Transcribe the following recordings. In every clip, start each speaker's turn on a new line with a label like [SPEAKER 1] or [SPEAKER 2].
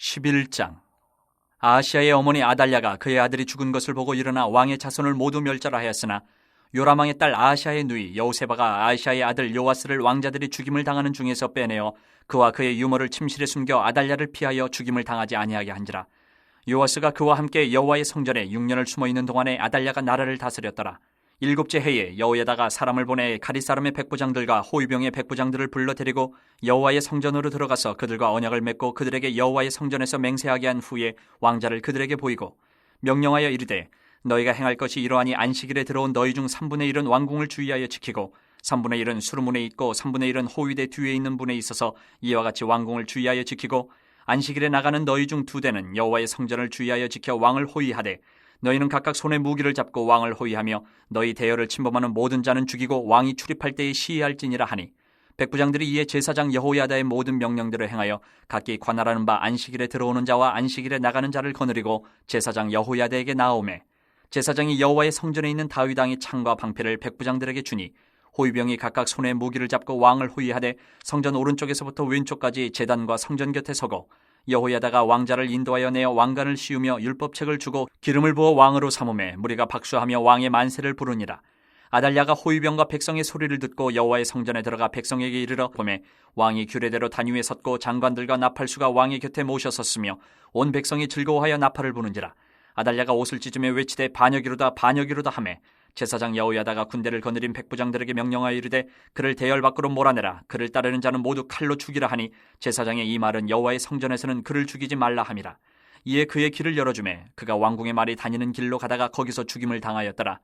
[SPEAKER 1] 11장. 아하시아의 어머니 아달랴가 그의 아들이 죽은 것을 보고 일어나 왕의 자손을 모두 멸절하였으나 요람왕의 딸 아하시아의 누이 여호세바가 아하시아의 아들 요아스를 왕자들이 죽임을 당하는 중에서 빼내어 그와 그의 유모를 침실에 숨겨 아달랴를 피하여 죽임을 당하지 아니하게 한지라. 요아스가 그와 함께 여호와의 성전에 6년을 숨어있는 동안에 아달랴가 나라를 다스렸더라. 7째 해에 여호야다가 사람을 보내 가릿 사람의 백부장들과 호위병의 백부장들을 불러 데리고 여호와의 성전으로 들어가서 그들과 언약을 맺고 그들에게 여호와의 성전에서 맹세하게 한 후에 왕자를 그들에게 보이고 명령하여 이르되 너희가 행할 것이 이러하니 안식일에 들어온 너희 중 3분의 1은 왕궁을 주의하여 지키고 3분의 1은 수르문에 있고 3분의 1은 호위대 뒤에 있는 분에 있어서 이와 같이 왕궁을 주의하여 지키고 안식일에 나가는 너희 중 2대는 여호와의 성전을 주의하여 지켜 왕을 호위하되 너희는 각각 손에 무기를 잡고 왕을 호위하며 너희 대열을 침범하는 모든 자는 죽이고 왕이 출입할 때에 시해할지니라 하니 백부장들이 이에 제사장 여호야다의 모든 명령대로 행하여 각기 관할하는 바 안식일에 들어오는 자와 안식일에 나가는 자를 거느리고 제사장 여호야다에게 나아오매 제사장이 여호와의 성전에 있는 다윗왕의 창과 방패를 백부장들에게 주니 호위병이 각각 손에 무기를 잡고 왕을 호위하되 성전 오른쪽에서부터 왼쪽까지 제단과 성전 곁에 서고 여호야다가 왕자를 인도하여 내어 왕관을 씌우며 율법책을 주고 기름을 부어 왕으로 삼음에 무리가 박수하며 왕의 만세를 부르니라. 아달랴가 호위병과 백성의 소리를 듣고 여호와의 성전에 들어가 백성에게 이르러 보매 왕이 규례대로 단 위에 섰고 장관들과 나팔수가 왕의 곁에 모셔 섰으며 온 백성이 즐거워하여 나팔을 부는지라. 아달랴가 옷을 찢으며 외치되 반역이로다 반역이로다 하매 제사장 여호야다가 군대를 거느린 백부장들에게 명령하여 이르되 그를 대열 밖으로 몰아내라. 그를 따르는 자는 모두 칼로 죽이라 하니 제사장의 이 말은 여호와의 성전에서는 그를 죽이지 말라 함이라. 이에 그의 길을 열어주매 그가 왕궁의 말이 다니는 길로 가다가 거기서 죽임을 당하였더라.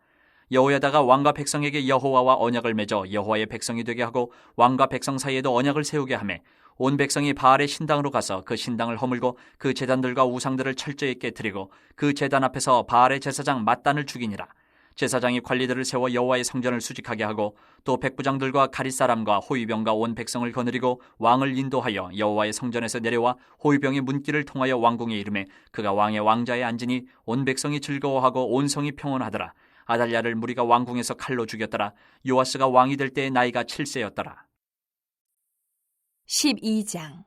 [SPEAKER 1] 여호야다가 왕과 백성에게 여호와와 언약을 맺어 여호와의 백성이 되게 하고 왕과 백성 사이에도 언약을 세우게 하매 온 백성이 바알의 신당으로 가서 그 신당을 허물고 그 제단들과 우상들을 철저히 깨뜨리고 그 제단 앞에서 바알의 제사장 맏단을 죽이니라. 제사장이 관리들을 세워 여호와의 성전을 수직하게 하고 또 백부장들과 가릿 사람과 호위병과 온 백성을 거느리고 왕을 인도하여 여호와의 성전에서 내려와 호위병의 문길을 통하여 왕궁에 이르매 그가 왕의 왕자에 앉으니 온 백성이 즐거워하고 온 성이 평온하더라. 아달랴를 무리가 왕궁에서 칼로 죽였더라. 요아스가 왕이 될 때의 나이가 7세였더라.
[SPEAKER 2] 12장.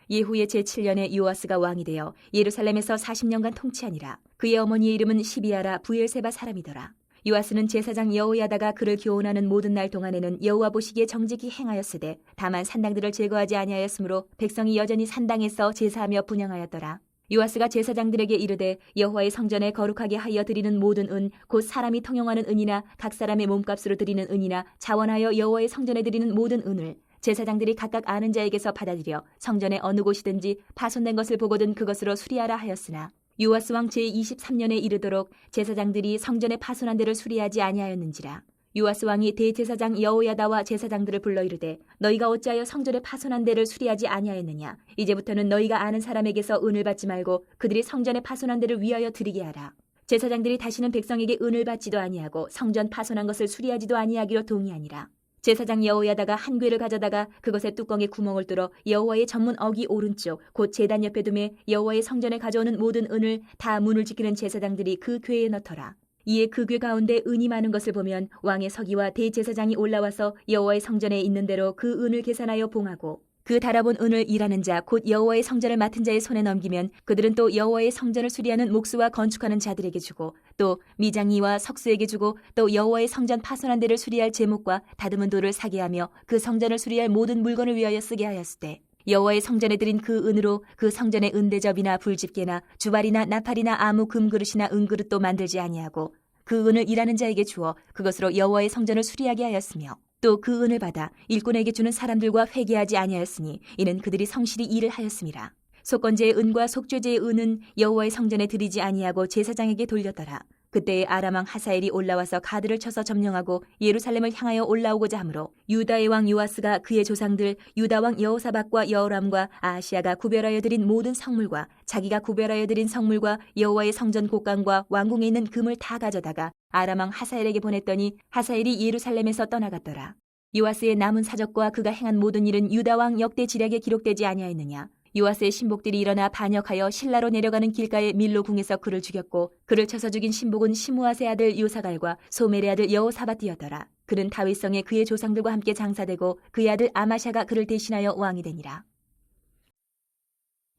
[SPEAKER 2] 예후의 제7년에 요아스가 왕이 되어 예루살렘에서 40년간 통치하니라. 그의 어머니의 이름은 시비아라 부엘세바 사람이더라. 요아스는 제사장 여호야다가 그를 교훈하는 모든 날 동안에는 여호와 보시기에 정직히 행하였으되 다만 산당들을 제거하지 아니하였으므로 백성이 여전히 산당에서 제사하며 분향하였더라. 요아스가 제사장들에게 이르되 여호와의 성전에 거룩하게 하여 드리는 모든 은 곧 사람이 통용하는 은이나 각 사람의 몸값으로 드리는 은이나 자원하여 여호와의 성전에 드리는 모든 은을 제사장들이 각각 아는 자에게서 받아들여 성전의 어느 곳이든지 파손된 것을 보거든 그것으로 수리하라 하였으나 요아스 왕 제23년에 이르도록 제사장들이 성전의 파손한 데를 수리하지 아니하였는지라. 요아스 왕이 대제사장 여호야다와 제사장들을 불러 이르되 너희가 어찌하여 성전의 파손한 데를 수리하지 아니하였느냐. 이제부터는 너희가 아는 사람에게서 은을 받지 말고 그들이 성전의 파손한 데를 위하여 드리게 하라. 제사장들이 다시는 백성에게 은을 받지도 아니하고 성전 파손한 것을 수리하지도 아니하기로 동의하니라. 제사장 여호야다가 한 궤를 가져다가 그것의 뚜껑에 구멍을 뚫어 여호와의 전문 어기 오른쪽 곧 제단 옆에 두매 여호와의 성전에 가져오는 모든 은을 다 문을 지키는 제사장들이 그 궤에 넣더라. 이에 그 궤 가운데 은이 많은 것을 보면 왕의 서기와 대제사장이 올라와서 여호와의 성전에 있는 대로 그 은을 계산하여 봉하고 그 달아본 은을 일하는 자 곧 여호와의 성전을 맡은 자의 손에 넘기면 그들은 또 여호와의 성전을 수리하는 목수와 건축하는 자들에게 주고 또 미장이와 석수에게 주고 또 여호와의 성전 파손한 데를 수리할 제목과 다듬은 돌을 사게 하며 그 성전을 수리할 모든 물건을 위하여 쓰게 하였으되 여호와의 성전에 드린 그 은으로 그 성전의 은대접이나 불집게나 주발이나 나팔이나 아무 금그릇이나 은그릇도 만들지 아니하고 그 은을 일하는 자에게 주어 그것으로 여호와의 성전을 수리하게 하였으며 또 그 은을 받아 일꾼에게 주는 사람들과 회개하지 아니하였으니 이는 그들이 성실히 일을 하였음이라. 속건제의 은과 속죄제의 은은 여호와의 성전에 드리지 아니하고 제사장에게 돌렸더라. 그때에 아람 왕 하사엘이 올라와서 가드를 쳐서 점령하고 예루살렘을 향하여 올라오고자 하므로 유다의 왕 요아스가 그의 조상들 유다 왕 여호사밧과 여호람과 아하시아가 구별하여 드린 모든 성물과 자기가 구별하여 드린 성물과 여호와의 성전 곡간과 왕궁에 있는 금을 다 가져다가 아람 왕 하사엘에게 보냈더니 하사엘이 예루살렘에서 떠나갔더라. 요아스의 남은 사적과 그가 행한 모든 일은 유다 왕 역대 지략에 기록되지 아니하였느냐. 요아스의 신복들이 일어나 반역하여 실라로 내려가는 길가에 밀로 궁에서 그를 죽였고 그를 쳐서 죽인 신복은 시므아세 아들 요사갈과 소멜의 아들 여호사밧이었더라. 그는 다윗성에 그의 조상들과 함께 장사되고 그의 아들 아마샤가 그를 대신하여 왕이 되니라.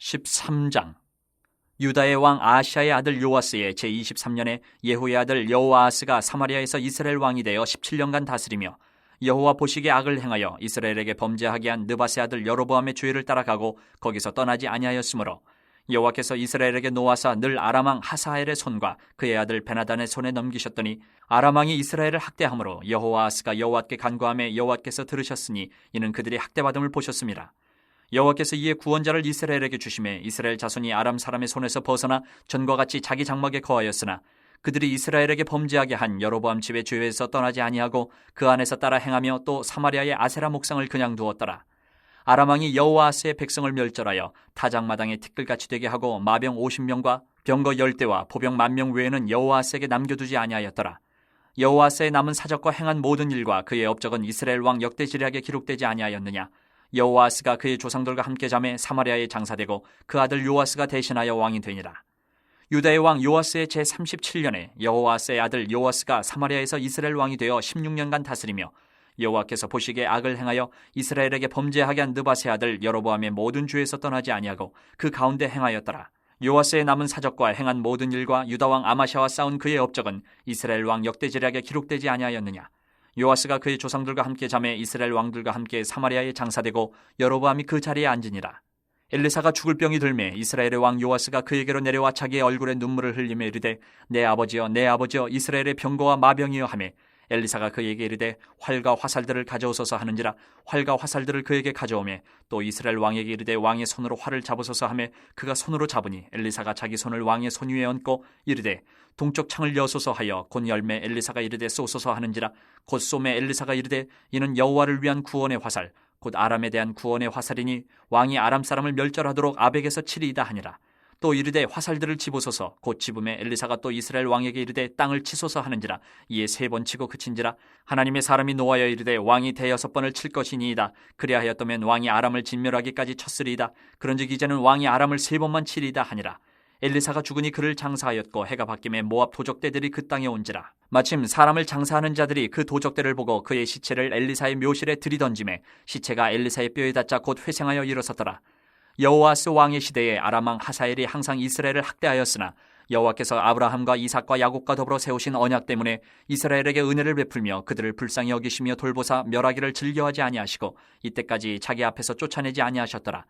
[SPEAKER 1] 13장. 유다의 왕 아하시아의 아들 요아스의 제23년에 예후의 아들 여호아하스가 사마리아에서 이스라엘 왕이 되어 17년간 다스리며 여호와 보시기에 악을 행하여 이스라엘에게 범죄하게 한 느밧의 아들 여로보암의 죄를 따라가고 거기서 떠나지 아니하였으므로 여호와께서 이스라엘에게 노하사 늘 아람 왕 하사엘의 손과 그의 아들 베나단의 손에 넘기셨더니 아람 왕이 이스라엘을 학대함으로 여호아하스가 여호와께 간구하며 여호와께서 들으셨으니 이는 그들이 학대받음을 보셨습니다. 여호와께서 이에 구원자를 이스라엘에게 주심에 이스라엘 자손이 아람 사람의 손에서 벗어나 전과 같이 자기 장막에 거하였으나 그들이 이스라엘에게 범죄하게 한 여로보암 집의 죄에서 떠나지 아니하고 그 안에서 따라 행하며 또 사마리아의 아세라 목상을 그냥 두었더라. 아람 왕이 여호아스의 백성을 멸절하여 타작마당에 티끌같이 되게 하고 마병 50명과 병거 10대와 보병 10,000명 외에는 여호아스에게 남겨두지 아니하였더라. 여호아스의 남은 사적과 행한 모든 일과 그의 업적은 이스라엘 왕 역대지략에 기록되지 아니하였느냐. 여호아스가 그의 조상들과 함께 잠에 사마리아에 장사되고 그 아들 요아스가 대신하여 왕이 되니라. 유다의 왕 요아스의 제37년에 여호아스의 아들 요아스가 사마리아에서 이스라엘 왕이 되어 16년간 다스리며 여호와께서 보시기에 악을 행하여 이스라엘에게 범죄하게 한 느밧의 아들 여로보암의 모든 죄에서 떠나지 아니하고 그 가운데 행하였더라. 요아스의 남은 사적과 행한 모든 일과 유다 왕 아마샤와 싸운 그의 업적은 이스라엘 왕 역대지략에 기록되지 아니하였느냐. 요아스가 그의 조상들과 함께 잠에 이스라엘 왕들과 함께 사마리아에 장사되고 여로보암이 그 자리에 앉으니라. 엘리사가 죽을 병이 들매 이스라엘의 왕 요아스가 그에게로 내려와 자기의 얼굴에 눈물을 흘리며 이르되 내 아버지여 내 아버지여 이스라엘의 병거와 마병이여 하매 엘리사가 그에게 이르되 활과 화살들을 가져오소서 하는지라. 활과 화살들을 그에게 가져오매 또 이스라엘 왕에게 이르되 왕의 손으로 활을 잡으소서 하매 그가 손으로 잡으니 엘리사가 자기 손을 왕의 손 위에 얹고 이르되 동쪽 창을 여소서 하여 곧 열매 엘리사가 이르되 쏘소서 하는지라. 곧 쏘매 엘리사가 이르되 이는 여호와를 위한 구원의 화살 곧 아람에 대한 구원의 화살이니 왕이 아람 사람을 멸절하도록 아벡에서 치리이다 하니라. 또 이르되 화살들을 집으소서. 곧 집음에 엘리사가 또 이스라엘 왕에게 이르되 땅을 치소서 하는지라. 이에 3번 치고 그친지라. 하나님의 사람이 노하여 이르되 왕이 6번을 칠 것이니이다. 그리하였다면 왕이 아람을 진멸하기까지 쳤으리이다. 그런즉 이제는 왕이 아람을 3번만 치리이다 하니라. 엘리사가 죽으니 그를 장사하였고 해가 바뀜에 모압 도적대들이 그 땅에 온지라. 마침 사람을 장사하는 자들이 그 도적대를 보고 그의 시체를 엘리사의 묘실에 들이던지매 시체가 엘리사의 뼈에 닿자 곧 회생하여 일어섰더라. 여호아스 왕의 시대에 아람 왕 하사엘이 항상 이스라엘을 학대하였으나 여호와께서 아브라함과 이삭과 야곱과 더불어 세우신 언약 때문에 이스라엘에게 은혜를 베풀며 그들을 불쌍히 여기시며 돌보사 멸하기를 즐겨하지 아니하시고 이때까지 자기 앞에서 쫓아내지 아니하셨더라.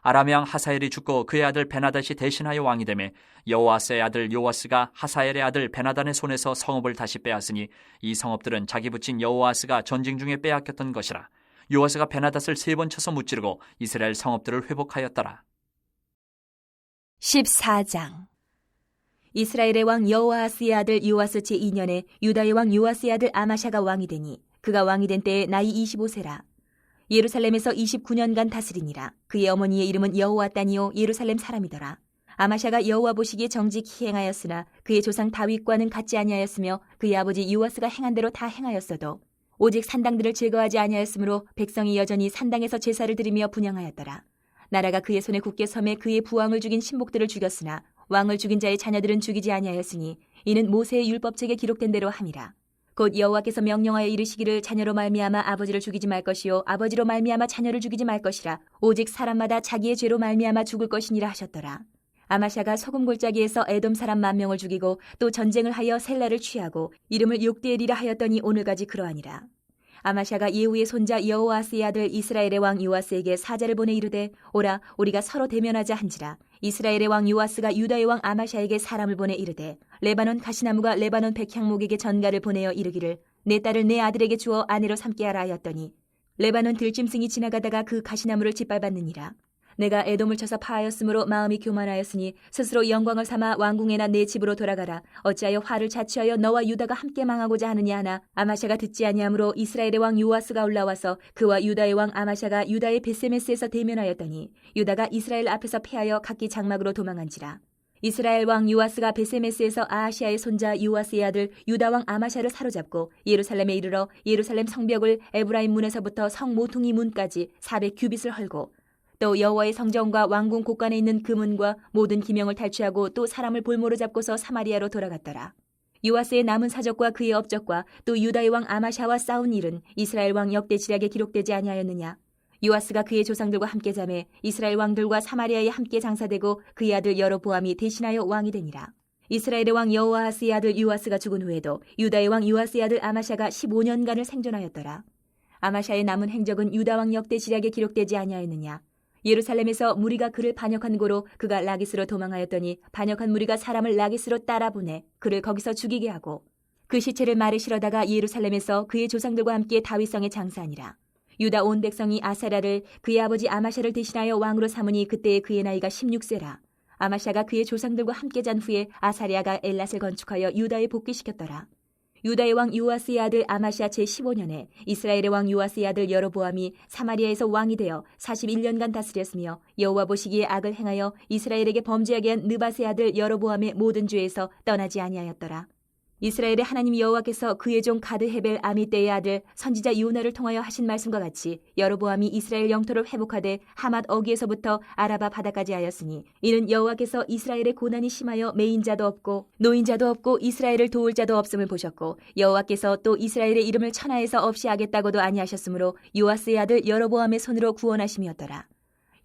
[SPEAKER 1] 아람 왕 하사엘이 죽고 그의 아들 베나닷이 대신하여 왕이 되매 여호아스의 아들 요아스가 하사엘의 아들 베나단의 손에서 성읍을 다시 빼앗으니 이 성읍들은 자기 붙인 여호아스가 전쟁 중에 빼앗겼던 것이라. 요아스가 베나닷을 3번 쳐서 무찌르고 이스라엘 성읍들을 회복하였더라.
[SPEAKER 2] 14장. 이스라엘의 왕 여호아스의 아들 요아스 제2년에 유다의 왕 요아스의 아들 아마샤가 왕이 되니 그가 왕이 된 때에 나이 25세라. 예루살렘에서 29년간 다스리니라. 그의 어머니의 이름은 여호와따니요 예루살렘 사람이더라. 아마샤가 여호와 보시기에 정직히 행하였으나 그의 조상 다윗과는 같지 아니하였으며 그의 아버지 요아스가 행한 대로 다 행하였어도 오직 산당들을 제거하지 아니하였으므로 백성이 여전히 산당에서 제사를 드리며 분향하였더라. 나라가 그의 손에 굳게 섬에 그의 부왕을 죽인 신복들을 죽였으나 왕을 죽인 자의 자녀들은 죽이지 아니하였으니 이는 모세의 율법책에 기록된 대로 함이라. 곧 여호와께서 명령하여 이르시기를 자녀로 말미암아 아버지를 죽이지 말 것이요 아버지로 말미암아 자녀를 죽이지 말 것이라. 오직 사람마다 자기의 죄로 말미암아 죽을 것이니라 하셨더라. 아마샤가 소금 골짜기에서 에돔 사람 10,000명을 죽이고 또 전쟁을 하여 셀라를 취하고 이름을 욕대엘이라 하였더니 오늘까지 그러하니라. 아마샤가 예후의 손자 여호아스의 아들 이스라엘의 왕 요아스에게 사자를 보내 이르되 오라 우리가 서로 대면하자 한지라. 이스라엘의 왕 요아스가 유다의 왕 아마샤에게 사람을 보내 이르되 레바논 가시나무가 레바논 백향목에게 전가를 보내어 이르기를 내 딸을 내 아들에게 주어 아내로 삼게 하라 하였더니 레바논 들짐승이 지나가다가 그 가시나무를 짓밟았느니라. 내가 에돔을 쳐서 파하였으므로 마음이 교만하였으니 스스로 영광을 삼아 왕궁에나 내 집으로 돌아가라. 어찌하여 화를 자취하여 너와 유다가 함께 망하고자 하느냐 하나 아마샤가 듣지 아니하므로 이스라엘의 왕 요아스가 올라와서 그와 유다의 왕 아마샤가 유다의 베세메스에서 대면하였더니 유다가 이스라엘 앞에서 패하여 각기 장막으로 도망한지라. 이스라엘 왕 요아스가 베세메스에서 아하시아의 손자 요아스의 아들 유다 왕 아마샤를 사로잡고 예루살렘에 이르러 예루살렘 성벽을 에브라임 문에서부터 성 모퉁이 문까지 400규빗을 헐고 또 여호와의 성전과 왕궁 곳간에 있는 그 문과 모든 기명을 탈취하고 또 사람을 볼모로 잡고서 사마리아로 돌아갔더라. 요아스의 남은 사적과 그의 업적과 또 유다의 왕 아마샤와 싸운 일은 이스라엘 왕 역대지략에 기록되지 아니하였느냐. 요아스가 그의 조상들과 함께 잠에 이스라엘 왕들과 사마리아에 함께 장사되고 그의 아들 여로보암이 대신하여 왕이 되니라. 이스라엘의 왕 여호아하스의 아들 요아스가 죽은 후에도 유다의 왕 요아스의 아들 아마샤가 15년간을 생존하였더라. 아마샤의 남은 행적은 유다 왕 역대 지략에 기록되지 아니하였느냐. 예루살렘에서 무리가 그를 반역한 고로 그가 라기스로 도망하였더니 반역한 무리가 사람을 라기스로 따라보내 그를 거기서 죽이게 하고 그 시체를 말에 실어다가 예루살렘에서 그의 조상들과 함께 다윗성에 장사하니라. 유다 온 백성이 아사랴를 그의 아버지 아마샤를 대신하여 왕으로 삼으니 그때에 그의 나이가 16세라. 아마샤가 그의 조상들과 함께 잔 후에 아사랴가 엘랏을 건축하여 유다에 복귀시켰더라. 유다의 왕 요아스의 아들 아마샤 제15년에 이스라엘의 왕 요아스의 아들 여로보암이 사마리아에서 왕이 되어 41년간 다스렸으며 여호와 보시기에 악을 행하여 이스라엘에게 범죄하게 한 느밧의 아들 여로보암의 모든 죄에서 떠나지 아니하였더라. 이스라엘의 하나님 여호와께서 그의 종 가드 헤벨 아미떼의 아들 선지자 요나를 통하여 하신 말씀과 같이 여로보암이 이스라엘 영토를 회복하되 하맛 어귀에서부터 아라바 바다까지 하였으니 이는 여호와께서 이스라엘의 고난이 심하여 매인 자도 없고 노인 자도 없고 이스라엘을 도울 자도 없음을 보셨고 여호와께서 또 이스라엘의 이름을 천하에서 없이 하겠다고도 아니하셨으므로 요아스의 아들 여로보암의 손으로 구원하심이었더라.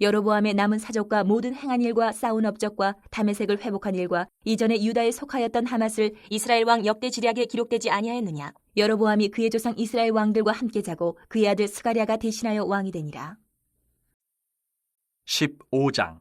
[SPEAKER 2] 여로보암의 남은 사적과 모든 행한 일과 싸운 업적과 다메섹을 회복한 일과 이전에 유다에 속하였던 하맛을 이스라엘 왕 역대 지략에 기록되지 아니하였느냐. 여로보암이 그의 조상 이스라엘 왕들과 함께 자고 그의 아들 스가랴가 대신하여 왕이 되니라.
[SPEAKER 1] 15장.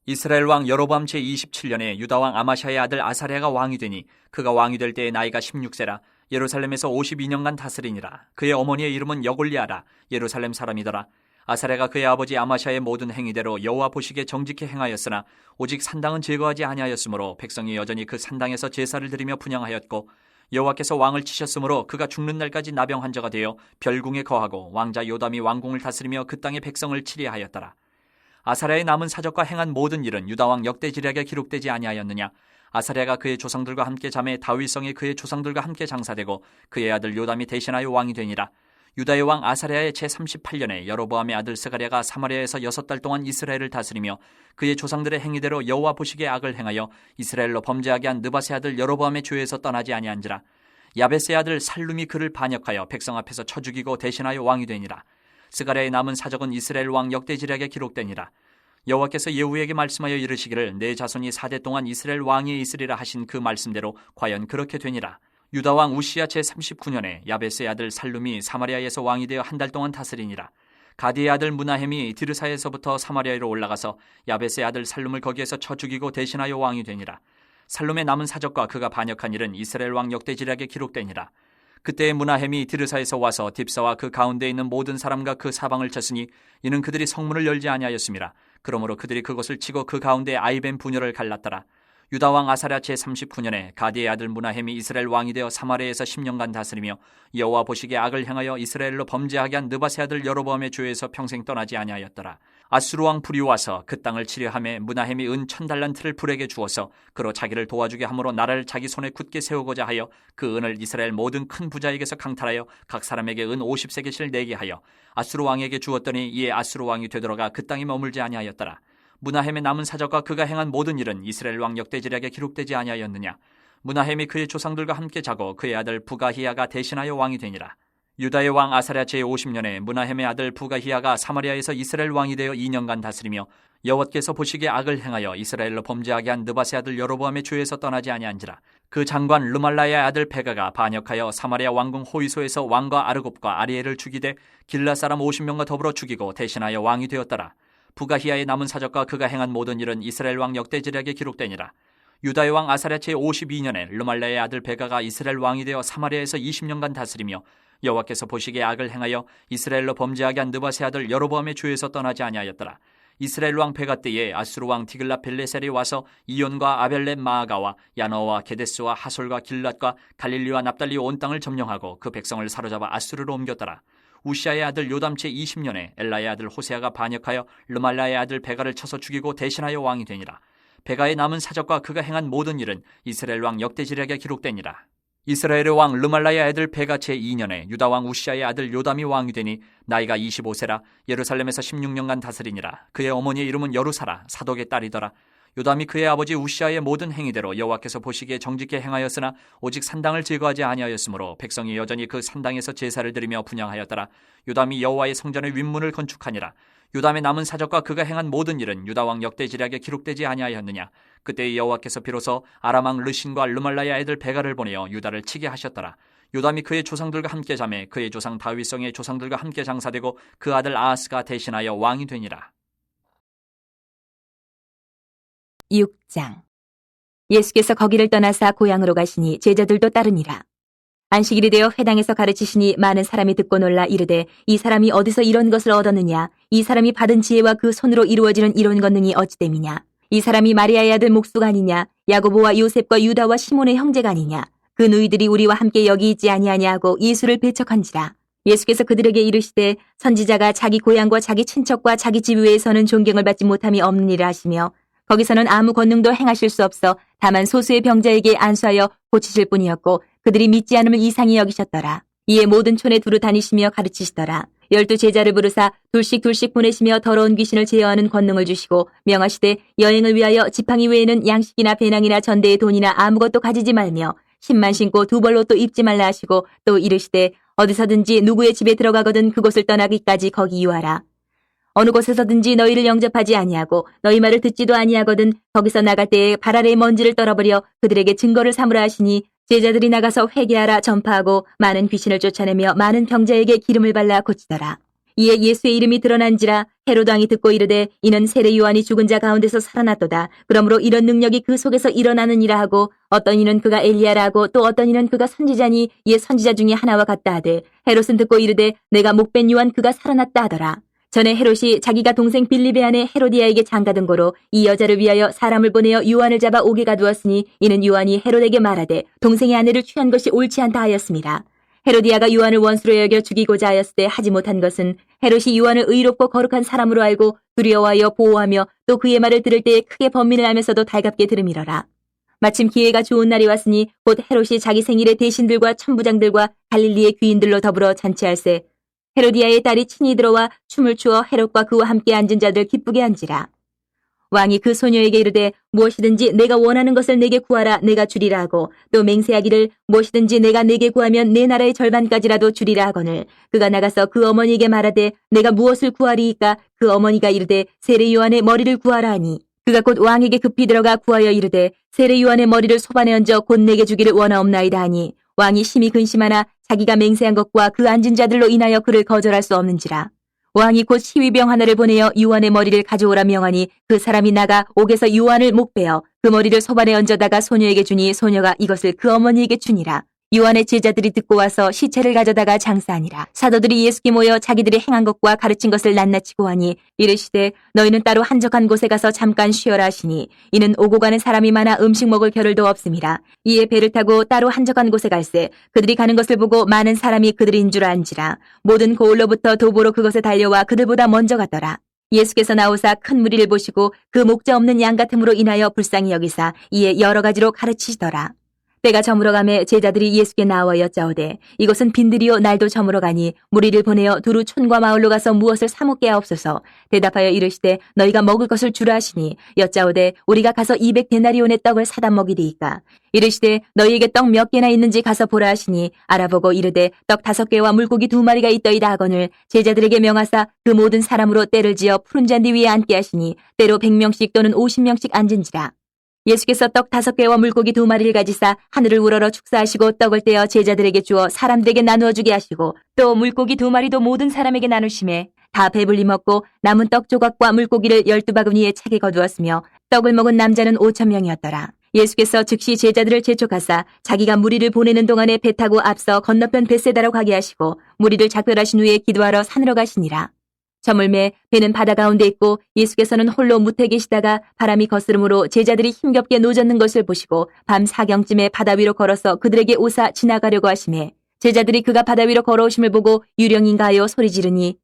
[SPEAKER 1] 이스라엘 왕 여로보암 제27년에 유다 왕 아마샤의 아들 아사랴가 왕이 되니 그가 왕이 될 때의 나이가 16세라. 예루살렘에서 52년간 다스리니라. 그의 어머니의 이름은 여골리아라. 예루살렘 사람이더라. 아사랴가 그의 아버지 아마샤의 모든 행위대로 여호와 보시기에 정직히 행하였으나 오직 산당은 제거하지 아니하였으므로 백성이 여전히 그 산당에서 제사를 드리며 분향하였고 여호와께서 왕을 치셨으므로 그가 죽는 날까지 나병 환자가 되어 별궁에 거하고 왕자 요담이 왕궁을 다스리며 그 땅의 백성을 치리하였더라. 아사랴의 남은 사적과 행한 모든 일은 유다 왕 역대 지략에 기록되지 아니하였느냐. 아사랴가 그의 조상들과 함께 잠에 다윗성에 그의 조상들과 함께 장사되고 그의 아들 요담이 대신하여 왕이 되니라. 유다의 왕 아사랴의 제38년에 여로보암의 아들 스가랴가 사마리아에서 6달 동안 이스라엘을 다스리며 그의 조상들의 행위대로 여호와 보시기에 악을 행하여 이스라엘로 범죄하게 한 느밧의 아들 여로보암의 죄에서 떠나지 아니한지라. 야벳의 아들 살룸이 그를 반역하여 백성 앞에서 쳐 죽이고 대신하여 왕이 되니라. 스가랴의 남은 사적은 이스라엘 왕 역대 지략에 기록되니라. 여호와께서 예후에게 말씀하여 이르시기를 내 자손이 4대 동안 이스라엘 왕이 있으리라 하신 그 말씀대로 과연 그렇게 되니라. 유다 왕 우시야 제39년에 야벳의 아들 살룸이 사마리아에서 왕이 되어 한 달 동안 다스리니라. 가디의 아들 무나헴이 디르사에서부터 사마리아로 올라가서 야벳의 아들 살룸을 거기에서 쳐 죽이고 대신하여 왕이 되니라. 살룸의 남은 사적과 그가 반역한 일은 이스라엘 왕 역대 지략에 기록되니라. 그때의 무나헴이 디르사에서 와서 딥사와 그 가운데 있는 모든 사람과 그 사방을 쳤으니 이는 그들이 성문을 열지 아니하였음이라. 그러므로 그들이 그것을 치고 그 가운데 아이벤 부녀를 갈랐더라. 유다 왕 아사랴 제39년에 가디의 아들 무나헴이 이스라엘 왕이 되어 사마리아에서 10년간 다스리며 여호와 보시기에 악을 행하여 이스라엘로 범죄하게 한 느밧의 아들 여로보암의 죄에서 평생 떠나지 아니하였더라. 아수르 왕 불이 와서 그 땅을 치려하매 무나헴이 은 1000달란트를 불에게 주어서 그로 자기를 도와주게 함으로 나라를 자기 손에 굳게 세우고자 하여 그 은을 이스라엘 모든 큰 부자에게서 강탈하여 각 사람에게 은 50세겔씩 내게 하여 아수르 왕에게 주었더니 이에 아수르 왕이 되돌아가 그 땅에 머물지 아니하였더라. 무나헴의 남은 사적과 그가 행한 모든 일은 이스라엘 왕 역대 지략에 기록되지 아니하였느냐. 무나헴이 그의 조상들과 함께 자고 그의 아들 부가히야가 대신하여 왕이 되니라. 유다의 왕 아사랴 제50년에 무나헴의 아들 부가히야가 사마리아에서 이스라엘 왕이 되어 2년간 다스리며 여호와께서 보시기에 악을 행하여 이스라엘로 범죄하게 한 느밧의 아들 여로보암의 죄에서 떠나지 아니한지라. 그 장관 르말라의 아들 베가가 반역하여 사마리아 왕궁 호위소에서 왕과 아르곱과 아리엘을 죽이되 길라 사람 50명과 더불어 죽이고 대신하여 왕이 되었더라. 부가히야의 남은 사적과 그가 행한 모든 일은 이스라엘 왕 역대 지략에 기록되니라. 유다의 왕 아사랴 제52년에 르말라의 아들 베가가 이스라엘 왕이 되어 사마리아에서 20년간 다스리며 여호와께서 보시기에 악을 행하여 이스라엘로 범죄하게 한 느밧의 아들 여로보암의 죄에서 떠나지 아니하였더라. 이스라엘 왕 베가 때에 아수르 왕 디글라 빌레셀이 와서 이온과 아벨렛 마아가와 야너와 게데스와 하솔과 길랏과 갈릴리와 납달리 온 땅을 점령하고 그 백성을 사로잡아 아수르로 옮겼더라. 우시아의 아들 요담 제20년에 엘라의 아들 호세아가 반역하여 르말라의 아들 베가를 쳐서 죽이고 대신하여 왕이 되니라. 베가의 남은 사적과 그가 행한 모든 일은 이스라엘 왕 역대 지략에 기록되니라. 이스라엘의 왕 르말라의 아들 베가 제2년에 유다 왕 우시아의 아들 요담이 왕이 되니 나이가 25세라. 예루살렘에서 16년간 다스리니라. 그의 어머니의 이름은 여루사라 사독의 딸이더라. 요담이 그의 아버지 우시아의 모든 행위대로 여호와께서 보시기에 정직히 행하였으나 오직 산당을 제거하지 아니하였으므로 백성이 여전히 그 산당에서 제사를 드리며 분향하였더라. 요담이 여호와의 성전의 윗문을 건축하니라. 요담의 남은 사적과 그가 행한 모든 일은 유다 왕 역대지략에 기록되지 아니하였느냐. 그때 여호와께서 비로소 아람 왕 르신과 르말라의 아이들 베가를 보내어 유다를 치게 하셨더라. 요담이 그의 조상들과 함께 자매 그의 조상 다윗성의 조상들과 함께 장사되고 그 아들 아하스가 대신하여 왕이 되니라.
[SPEAKER 2] 6장. 예수께서 거기를 떠나사 고향으로 가시니 제자들도 따르니라. 안식일이 되어 회당에서 가르치시니 많은 사람이 듣고 놀라 이르되 이 사람이 어디서 이런 것을 얻었느냐. 이 사람이 받은 지혜와 그 손으로 이루어지는 이런 권능이 어찌됨이냐. 이 사람이 마리아의 아들 목수가 아니냐. 야고보와 요셉과 유다와 시몬의 형제가 아니냐. 그 누이들이 우리와 함께 여기 있지 아니하냐 하고 예수를 배척한지라. 예수께서 그들에게 이르시되 선지자가 자기 고향과 자기 친척과 자기 집 외에서는 존경을 받지 못함이 없는 일을 하시며 거기서는 아무 권능도 행하실 수 없어 다만 소수의 병자에게 안수하여 고치실 뿐이었고 그들이 믿지 않음을 이상히 여기셨더라. 이에 모든 촌에 두루 다니시며 가르치시더라. 12 제자를 부르사 둘씩 보내시며 더러운 귀신을 제어하는 권능을 주시고 명하시되 여행을 위하여 지팡이 외에는 양식이나 배낭이나 전대의 돈이나 아무것도 가지지 말며 신만 신고 두 벌로 또 입지 말라 하시고 또 이르시되 어디서든지 누구의 집에 들어가거든 그곳을 떠나기까지 거기 유하라. 어느 곳에서든지 너희를 영접하지 아니하고 너희 말을 듣지도 아니하거든 거기서 나갈 때에 발 아래의 먼지를 떨어버려 그들에게 증거를 삼으라 하시니 제자들이 나가서 회개하라 전파하고 많은 귀신을 쫓아내며 많은 병자에게 기름을 발라 고치더라. 이에 예수의 이름이 드러난지라 헤로드 왕이 듣고 이르되 이는 세례 요한이 죽은 자 가운데서 살아났도다. 그러므로 이런 능력이 그 속에서 일어나느니라 하고 어떤 이는 그가 엘리야라 하고 또 어떤 이는 그가 선지자니 이에 선지자 중에 하나와 같다 하되 헤롯은 듣고 이르되 내가 목벤 요한 그가 살아났다 하더라. 전에 헤롯이 자기가 동생 빌립의 아내 헤로디아에게 장가든 고로 이 여자를 위하여 사람을 보내어 요한을 잡아 옥에 가두었으니 이는 요한이 헤롯에게 말하되 동생의 아내를 취한 것이 옳지 않다 하였습니다. 헤로디아가 요한을 원수로 여겨 죽이고자 하였을 때 하지 못한 것은 헤롯이 요한을 의롭고 거룩한 사람으로 알고 두려워하여 보호하며 또 그의 말을 들을 때에 크게 번민을 하면서도 달갑게 들음이러라. 마침 기회가 좋은 날이 왔으니 곧 헤롯이 자기 생일에 대신들과 천부장들과 갈릴리의 귀인들로 더불어 잔치할세 헤로디아의 딸이 친히 들어와 춤을 추어 헤롯과 그와 함께 앉은 자들 기쁘게 한지라. 왕이 그 소녀에게 이르되 무엇이든지 내가 원하는 것을 내게 구하라 내가 주리라 하고 또 맹세하기를 무엇이든지 내가 내게 구하면 내 나라의 절반까지라도 주리라 하거늘 그가 나가서 그 어머니에게 말하되 내가 무엇을 구하리이까 그 어머니가 이르되 세례 요한의 머리를 구하라 하니 그가 곧 왕에게 급히 들어가 구하여 이르되 세례 요한의 머리를 소반에 얹어 곧 내게 주기를 원하옵나이다 하니 왕이 심히 근심하나 자기가 맹세한 것과 그 앉은 자들로 인하여 그를 거절할 수 없는지라. 왕이 곧 시위병 하나를 보내어 요한의 머리를 가져오라 명하니 그 사람이 나가 옥에서 요한을 목베어 그 머리를 소반에 얹어다가 소녀에게 주니 소녀가 이것을 그 어머니에게 주니라. 요한의 제자들이 듣고 와서 시체를 가져다가 장사하니라. 사도들이 예수께 모여 자기들이 행한 것과 가르친 것을 낱낱이 고하니 이르시되 너희는 따로 한적한 곳에 가서 잠깐 쉬어라 하시니 이는 오고 가는 사람이 많아 음식 먹을 겨를도 없음이라. 이에 배를 타고 따로 한적한 곳에 갈새 그들이 가는 것을 보고 많은 사람이 그들인 줄 안지라. 모든 고을로부터 도보로 그것에 달려와 그들보다 먼저 갔더라. 예수께서 나오사 큰 무리를 보시고 그 목자 없는 양 같음으로 인하여 불쌍히 여기사 이에 여러 가지로 가르치시더라. 때가 저물어가매 제자들이 예수께 나와 여짜오되 이것은 빈들이요 날도 저물어가니 무리를 보내어 두루 촌과 마을로 가서 무엇을 사 먹게 하옵소서. 대답하여 이르시되 너희가 먹을 것을 주라 하시니 여짜오되 우리가 가서 200데나리온의 떡을 사다 먹이리이까. 이르시되 너희에게 떡 몇 개나 있는지 가서 보라 하시니 알아보고 이르되 떡 5개와 물고기 2마리가 있더이다 하거늘 제자들에게 명하사 그 모든 사람으로 때를 지어 푸른 잔디 위에 앉게 하시니 때로 100명씩 또는 50명씩 앉은지라. 예수께서 떡 5개와 물고기 2마리를 가지사 하늘을 우러러 축사하시고 떡을 떼어 제자들에게 주어 사람들에게 나누어 주게 하시고 또 물고기 2마리도 모든 사람에게 나누심에 다 배불리 먹고 남은 떡 조각과 물고기를 12바구니에 차게 거두었으며 떡을 먹은 남자는 5,000명이었더라. 예수께서 즉시 제자들을 재촉하사 자기가 무리를 보내는 동안에 배 타고 앞서 건너편 벳세다로 가게 하시고 무리를 작별하신 후에 기도하러 산으로 가시니라. 저물매 배는 바다 가운데 있고 예수께서는 홀로 무태 계시다가 바람이 거스름으로 제자들이 힘겹게 노젓는 것을 보시고 밤 4경쯤에 바다 위로 걸어서 그들에게 오사 지나가려고 하시매 제자들이 그가 바다 위로 걸어오심을 보고 유령인가 하여 소리 지르니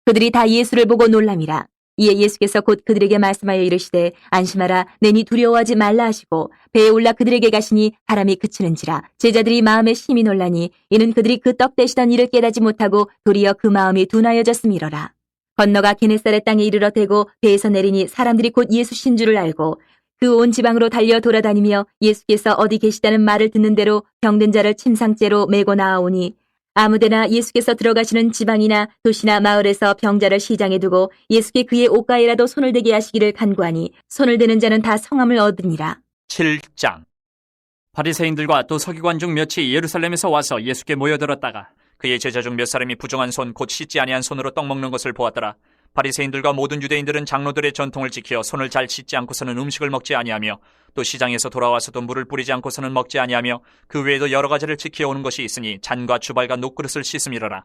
[SPEAKER 2] 그들이 다 예수를 보고 놀람이라. 이에 예수께서 곧 그들에게 말씀하여 이르시되 안심하라 내니 두려워하지 말라 하시고 배에 올라 그들에게 가시니 바람이 그치는지라. 제자들이 마음에 심히 놀라니 이는 그들이 그 떡 되시던 일을 깨닫지 못하고 도리어 그 마음이 둔하여졌음이로라. 건너가 게네사렛 땅에 이르러 대고 배에서 내리니 사람들이 곧 예수신 줄을 알고 그 온 지방으로 달려 돌아다니며 예수께서 어디 계시다는 말을 듣는 대로 병든 자를 침상째로 메고 나아오니 아무데나 예수께서 들어가시는 지방이나 도시나 마을에서 병자를 시장에 두고 예수께 그의 옷가에라도 손을 대게 하시기를 간구하니 손을 대는 자는 다 성함을 얻으니라.
[SPEAKER 1] 7장. 바리새인들과 또 서기관 중 몇이 예루살렘에서 와서 예수께 모여들었다가 그의 제자 중 몇 사람이 부정한 손 곧 씻지 아니한 손으로 떡 먹는 것을 보았더라. 바리새인들과 모든 유대인들은 장로들의 전통을 지켜 손을 잘 씻지 않고서는 음식을 먹지 아니하며 또 시장에서 돌아와서도 물을 뿌리지 않고서는 먹지 아니하며 그 외에도 여러 가지를 지켜오는 것이 있으니 잔과 주발과 녹그릇을 씻음이러라.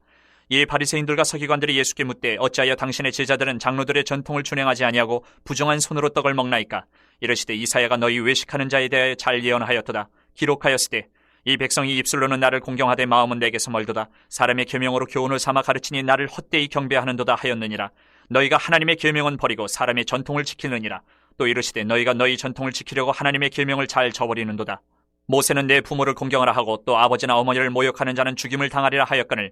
[SPEAKER 1] 이 바리새인들과 서기관들이 예수께 묻되 어찌하여 당신의 제자들은 장로들의 전통을 준행하지 아니하고 부정한 손으로 떡을 먹나이까? 이르시되 이사야가 너희 외식하는 자에 대하여 잘 예언하였도다. 기록하였으되 이 백성이 입술로는 나를 공경하되 마음은 내게서 멀도다. 사람의 계명으로 교훈을 삼아 가르치니 나를 헛되이 경배하는도다 하였느니라. 너희가 하나님의 계명은 버리고 사람의 전통을 지키느니라. 또 이르시되 너희가 너희 전통을 지키려고 하나님의 계명을 잘 저버리는도다. 모세는 내 부모를 공경하라 하고 또 아버지나 어머니를 모욕하는 자는 죽임을 당하리라 하였거늘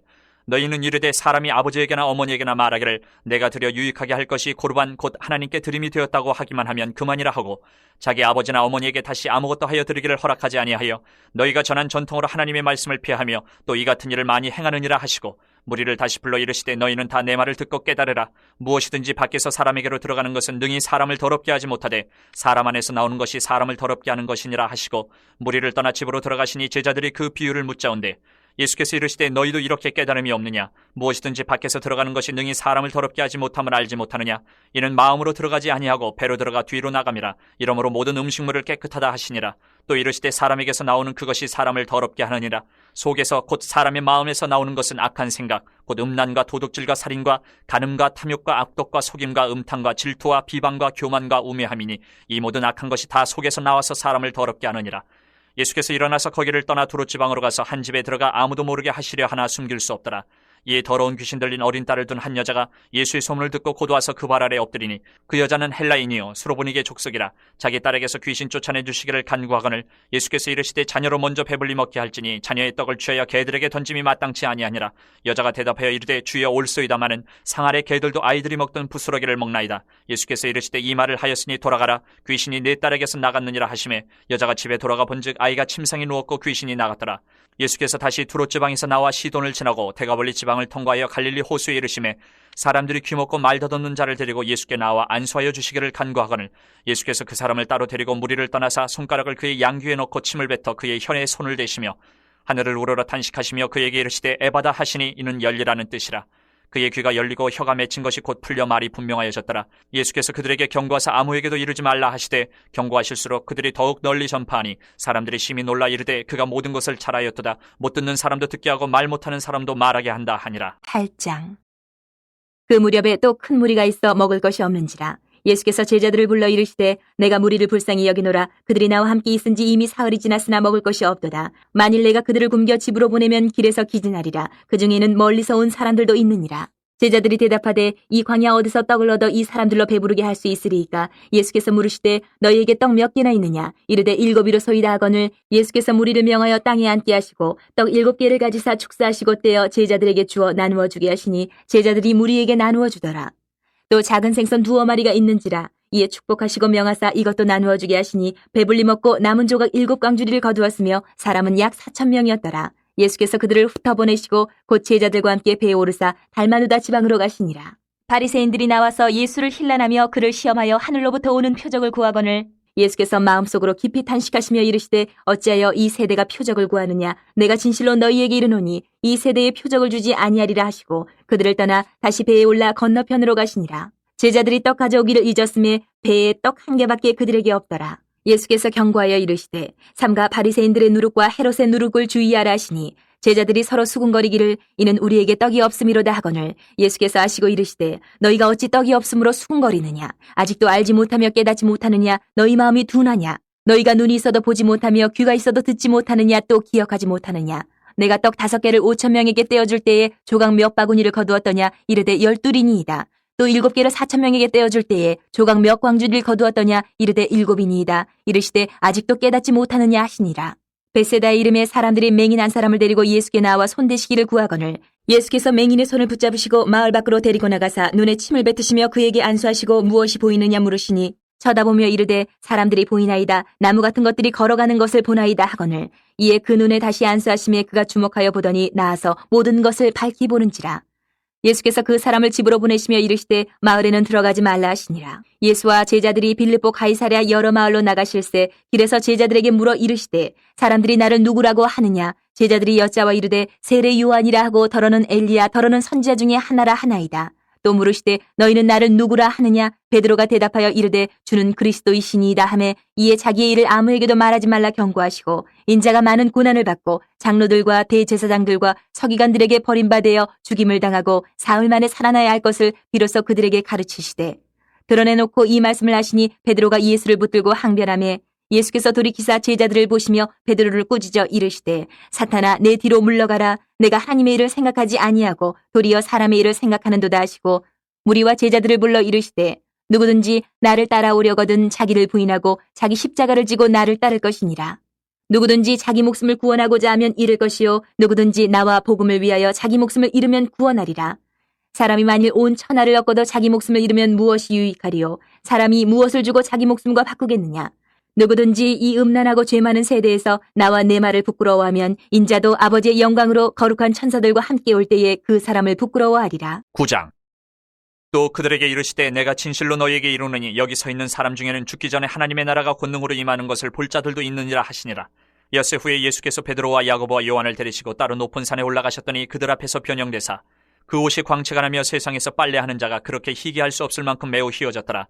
[SPEAKER 1] 너희는 이르되 사람이 아버지에게나 어머니에게나 말하기를 내가 드려 유익하게 할 것이 고르반 곧 하나님께 드림이 되었다고 하기만 하면 그만이라 하고 자기 아버지나 어머니에게 다시 아무것도 하여 드리기를 허락하지 아니하여 너희가 전한 전통으로 하나님의 말씀을 피하며 또 이 같은 일을 많이 행하느니라 하시고 무리를 다시 불러 이르시되 너희는 다 내 말을 듣고 깨달으라. 무엇이든지 밖에서 사람에게로 들어가는 것은 능히 사람을 더럽게 하지 못하되 사람 안에서 나오는 것이 사람을 더럽게 하는 것이니라 하시고 무리를 떠나 집으로 들어가시니 제자들이 그 비유를 묻자온대 예수께서 이르시되 너희도 이렇게 깨달음이 없느냐? 무엇이든지 밖에서 들어가는 것이 능히 사람을 더럽게 하지 못함을 알지 못하느냐? 이는 마음으로 들어가지 아니하고 배로 들어가 뒤로 나감이라. 이러므로 모든 음식물을 깨끗하다 하시니라. 또 이르시되 사람에게서 나오는 그것이 사람을 더럽게 하느니라. 속에서 곧 사람의 마음에서 나오는 것은 악한 생각, 곧 음란과 도둑질과 살인과 간음과 탐욕과 악독과 속임과 음탕과 질투와 비방과 교만과 우매함이니 이 모든 악한 것이 다 속에서 나와서 사람을 더럽게 하느니라. 예수께서 일어나서 거기를 떠나 두롯 지방으로 가서 한 집에 들어가 아무도 모르게 하시려 하나 숨길 수 없더라. 이에 더러운 귀신 들린 어린 딸을 둔 한 여자가 예수의 소문을 듣고 곧 와서 그 발 아래 엎드리니 그 여자는 헬라인이요 수로보니게 족속이라. 자기 딸에게서 귀신 쫓아내 주시기를 간구하거늘 예수께서 이르시되 자녀로 먼저 배불리 먹게 할지니 자녀의 떡을 취하여 개들에게 던짐이 마땅치 아니하니라. 여자가 대답하여 이르되 주여 올소이다마는 상 아래 개들도 아이들이 먹던 부스러기를 먹나이다. 예수께서 이르시되 이 말을 하였으니 돌아가라. 귀신이 내 딸에게서 나갔느니라 하시매 여자가 집에 돌아가 본즉 아이가 침상에 누웠고 귀신이 나갔더라. 예수께서 다시 두롯 지방에서 나와 시돈을 지나고 데가볼리 지방을 통과하여 갈릴리 호수에 이르시매 사람들이 귀먹고 말 더듬는 자를 데리고 예수께 나와 안수하여 주시기를 간구하거늘 예수께서 그 사람을 따로 데리고 무리를 떠나사 손가락을 그의 양귀에 넣고 침을 뱉어 그의 혀에 손을 대시며 하늘을 우러러 탄식하시며 그에게 이르시되 에바다 하시니 이는 열리라는 뜻이라. 그의 귀가 열리고 혀가 맺힌 것이 곧 풀려 말이 분명하여졌더라. 예수께서 그들에게 경고하사 아무에게도 이르지 말라 하시되 경고하실수록 그들이 더욱 널리 전파하니 사람들이 심히 놀라 이르되 그가 모든 것을 잘하였도다. 못 듣는 사람도 듣게 하고 말 못하는 사람도 말하게 한다 하니라.
[SPEAKER 2] 8장. 그 무렵에 또 큰 무리가 있어 먹을 것이 없는지라. 예수께서 제자들을 불러 이르시되 내가 무리를 불쌍히 여기노라. 그들이 나와 함께 있은지 이미 사흘이 지났으나 먹을 것이 없도다. 만일 내가 그들을 굶겨 집으로 보내면 길에서 기진하리라. 그 중에는 멀리서 온 사람들도 있느니라. 제자들이 대답하되 이 광야 어디서 떡을 얻어 이 사람들로 배부르게 할 수 있으리이까? 예수께서 물으시되 너희에게 떡 몇 개나 있느냐? 이르되 7이로소이다 하거늘 예수께서 무리를 명하여 땅에 앉게 하시고 떡 7개를 가지사 축사하시고 떼어 제자들에게 주어 나누어 주게 하시니 제자들이 무리에게 나누어 주더라. 또 작은 생선 2마리가 있는지라. 이에 축복하시고 명하사 이것도 나누어 주게 하시니 배불리 먹고 남은 조각 7광주리를 거두었으며 사람은 약 4,000명이었더라. 예수께서 그들을 흩어보내시고 곧 제자들과 함께 배에 오르사 달마누다 지방으로 가시니라. 바리새인들이 나와서 예수를 힐난하며 그를 시험하여 하늘로부터 오는 표적을 구하거늘 예수께서 마음속으로 깊이 탄식하시며 이르시되 어찌하여 이 세대가 표적을 구하느냐? 내가 진실로 너희에게 이르노니 이 세대에 표적을 주지 아니하리라 하시고 그들을 떠나 다시 배에 올라 건너편으로 가시니라. 제자들이 떡 가져오기를 잊었음에 배에 떡 1개밖에 그들에게 없더라. 예수께서 경고하여 이르시되 삼가 바리새인들의 누룩과 헤롯의 누룩을 주의하라 하시니 제자들이 서로 수군거리기를 이는 우리에게 떡이 없음이로다 하거늘 예수께서 아시고 이르시되 너희가 어찌 떡이 없음으로 수군거리느냐? 아직도 알지 못하며 깨닫지 못하느냐? 너희 마음이 둔하냐? 너희가 눈이 있어도 보지 못하며 귀가 있어도 듣지 못하느냐? 또 기억하지 못하느냐? 내가 떡 5개를 5,000명에게 떼어줄 때에 조각 몇 바구니를 거두었더냐? 이르되 12이니이다. 또 7개를 4,000명에게 떼어줄 때에 조각 몇 광주리를 거두었더냐? 이르되 7이니이다. 이르시되 아직도 깨닫지 못하느냐 하시니라. 벳세다의 이름에 사람들이 맹인 한 사람을 데리고 예수께 나와 손대시기를 구하거늘 예수께서 맹인의 손을 붙잡으시고 마을 밖으로 데리고 나가사 눈에 침을 뱉으시며 그에게 안수하시고 무엇이 보이느냐 물으시니 쳐다보며 이르되 사람들이 보이나이다. 나무 같은 것들이 걸어가는 것을 보나이다 하거늘. 이에 그 눈에 다시 안수하심에 그가 주목하여 보더니 나아서 모든 것을 밝히 보는지라. 예수께서 그 사람을 집으로 보내시며 이르시되 마을에는 들어가지 말라 하시니라. 예수와 제자들이 빌립보 가이사랴 여러 마을로 나가실새 길에서 제자들에게 물어 이르시되 사람들이 나를 누구라고 하느냐. 제자들이 여짜와 이르되 세례 요한이라 하고 더러는 엘리야 더러는 선지자 중에 하나라 하나이다. 또 물으시되 너희는 나를 누구라 하느냐. 베드로가 대답하여 이르되 주는 그리스도이시니이다 하매 이에 자기의 일을 아무에게도 말하지 말라 경고하시고 인자가 많은 고난을 받고 장로들과 대제사장들과 서기관들에게 버림받아 죽임을 당하고 사흘 만에 살아나야 할 것을 비로소 그들에게 가르치시되 드러내놓고 이 말씀을 하시니 베드로가 예수를 붙들고 항변하매 예수께서 돌이키사 제자들을 보시며 베드로를 꾸짖어 이르시되 사탄아 내 뒤로 물러가라. 내가 하나님의 일을 생각하지 아니하고 도리어 사람의 일을 생각하는도다 하시고 무리와 제자들을 불러 이르시되 누구든지 나를 따라오려거든 자기를 부인하고 자기 십자가를 지고 나를 따를 것이니라. 누구든지 자기 목숨을 구원하고자 하면 잃을 것이요 누구든지 나와 복음을 위하여 자기 목숨을 잃으면 구원하리라. 사람이 만일 온 천하를 얻고도 자기 목숨을 잃으면 무엇이 유익하리요. 사람이 무엇을 주고 자기 목숨과 바꾸겠느냐. 누구든지 이 음란하고 죄 많은 세대에서 나와 내 말을 부끄러워하면 인자도 아버지의 영광으로 거룩한 천사들과 함께 올 때에 그 사람을 부끄러워하리라.
[SPEAKER 1] 9장. 또 그들에게 이르시되 내가 진실로 너희에게 이르노니 여기 서 있는 사람 중에는 죽기 전에 하나님의 나라가 권능으로 임하는 것을 볼 자들도 있느니라 하시니라. 엿새 후에 예수께서 베드로와 야고보와 요한을 데리시고 따로 높은 산에 올라가셨더니 그들 앞에서 변형되사 그 옷이 광채가 나며 세상에서 빨래하는 자가 그렇게 희귀할 수 없을 만큼 매우 희어졌더라.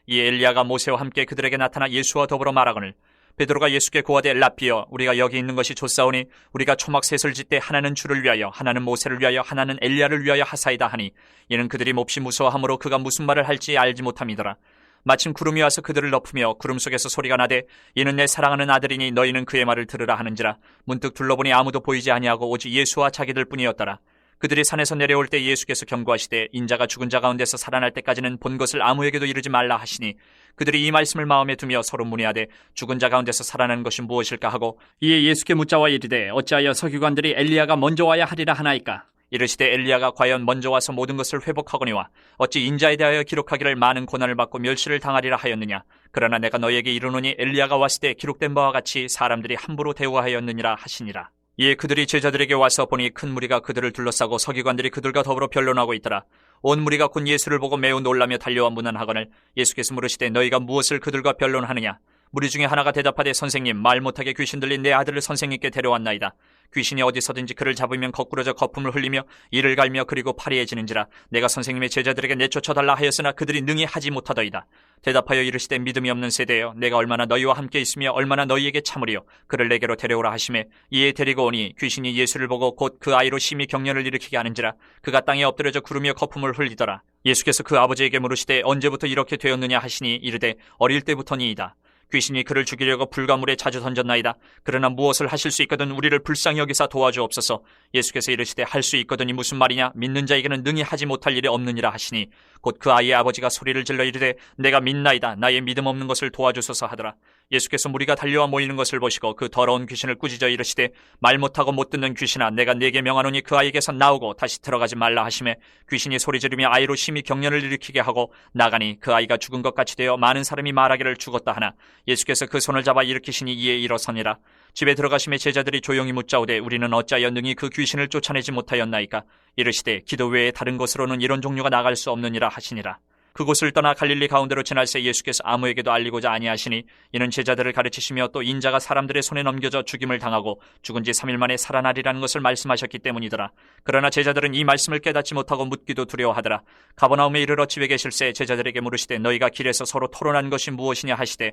[SPEAKER 1] 이 엘리야가 모세와 함께 그들에게 나타나 예수와 더불어 말하거늘 베드로가 예수께 고하되 랍비여 우리가 여기 있는 것이 좋사오니 우리가 초막 셋을 짓되 하나는 주를 위하여 하나는 모세를 위하여 하나는 엘리야를 위하여 하사이다 하니 이는 그들이 몹시 무서워하므로 그가 무슨 말을 할지 알지 못함이더라. 마침 구름이 와서 그들을 덮으며 구름 속에서 소리가 나되 이는 내 사랑하는 아들이니 너희는 그의 말을 들으라 하는지라. 문득 둘러보니 아무도 보이지 아니하고 오직 예수와 자기들 뿐이었더라. 그들이 산에서 내려올 때 예수께서 경고하시되 인자가 죽은 자 가운데서 살아날 때까지는 본 것을 아무에게도 이르지 말라 하시니 그들이 이 말씀을 마음에 두며 서로 문의하되 죽은 자 가운데서 살아나는 것이 무엇일까 하고 이에 예수께 묻자와 이르되 어찌하여 서기관들이 엘리야가 먼저 와야 하리라 하나이까. 이르시되 엘리야가 과연 먼저 와서 모든 것을 회복하거니와 어찌 인자에 대하여 기록하기를 많은 고난을 받고 멸시를 당하리라 하였느냐. 그러나 내가 너희에게 이르노니 엘리야가 왔을 때 기록된 바와 같이 사람들이 함부로 대우하였느니라 하시니라. 이에 그들이 제자들에게 와서 보니 큰 무리가 그들을 둘러싸고 서기관들이 그들과 더불어 변론하고 있더라. 온 무리가 곧 예수를 보고 매우 놀라며 달려와 문안하거늘 예수께서 물으시되 너희가 무엇을 그들과 변론하느냐. 무리 중에 하나가 대답하되 선생님 말 못하게 귀신 들린 내 아들을 선생님께 데려왔나이다. 귀신이 어디서든지 그를 잡으면 거꾸러져 거품을 흘리며 이를 갈며 그리고 파리해지는지라. 내가 선생님의 제자들에게 내쫓아달라 하였으나 그들이 능히 하지 못하더이다. 대답하여 이르시되 믿음이 없는 세대여 내가 얼마나 너희와 함께 있으며 얼마나 너희에게 참으리요. 그를 내게로 데려오라 하시매 이에 데리고 오니 귀신이 예수를 보고 곧 그 아이로 심히 경련을 일으키게 하는지라. 그가 땅에 엎드려져 구르며 거품을 흘리더라. 예수께서 그 아버지에게 물으시되 언제부터 이렇게 되었느냐 하시니 이르되 어릴 때부터니이다. 귀신이 그를 죽이려고 불가물에 자주 던졌나이다. 그러나 무엇을 하실 수 있거든 우리를 불쌍히 여기사 도와주옵소서. 예수께서 이르시되 할 수 있거든이 무슨 말이냐. 믿는 자에게는 능히 하지 못할 일이 없느니라 하시니 곧 그 아이의 아버지가 소리를 질러 이르되 내가 믿나이다. 나의 믿음 없는 것을 도와주소서 하더라. 예수께서 무리가 달려와 모이는 것을 보시고 그 더러운 귀신을 꾸짖어 이르시되 말 못하고 못 듣는 귀신아 내가 네게 명하노니 그 아이에게서 나오고 다시 들어가지 말라 하시매 귀신이 소리 지르며 아이로 심히 경련을 일으키게 하고 나가니 그 아이가 죽은 것 같이 되어 많은 사람이 말하기를 죽었다 하나 예수께서 그 손을 잡아 일으키시니 이에 일어서니라. 집에 들어가심에 제자들이 조용히 묻자오되 우리는 어찌하여 능히 그 귀신을 쫓아내지 못하였나이까. 이르시되 기도 외에 다른 곳으로는 이런 종류가 나갈 수 없느니라 하시니라. 그곳을 떠나 갈릴리 가운데로 지날새 예수께서 아무에게도 알리고자 아니하시니 이는 제자들을 가르치시며 또 인자가 사람들의 손에 넘겨져 죽임을 당하고 죽은 지 3일 만에 살아나리라는 것을 말씀하셨기 때문이더라. 그러나 제자들은 이 말씀을 깨닫지 못하고 묻기도 두려워하더라. 가버나움에 이르러 집에 계실새 제자들에게 물으시되 너희가 길에서 서로 토론한 것이 무엇이냐 하시되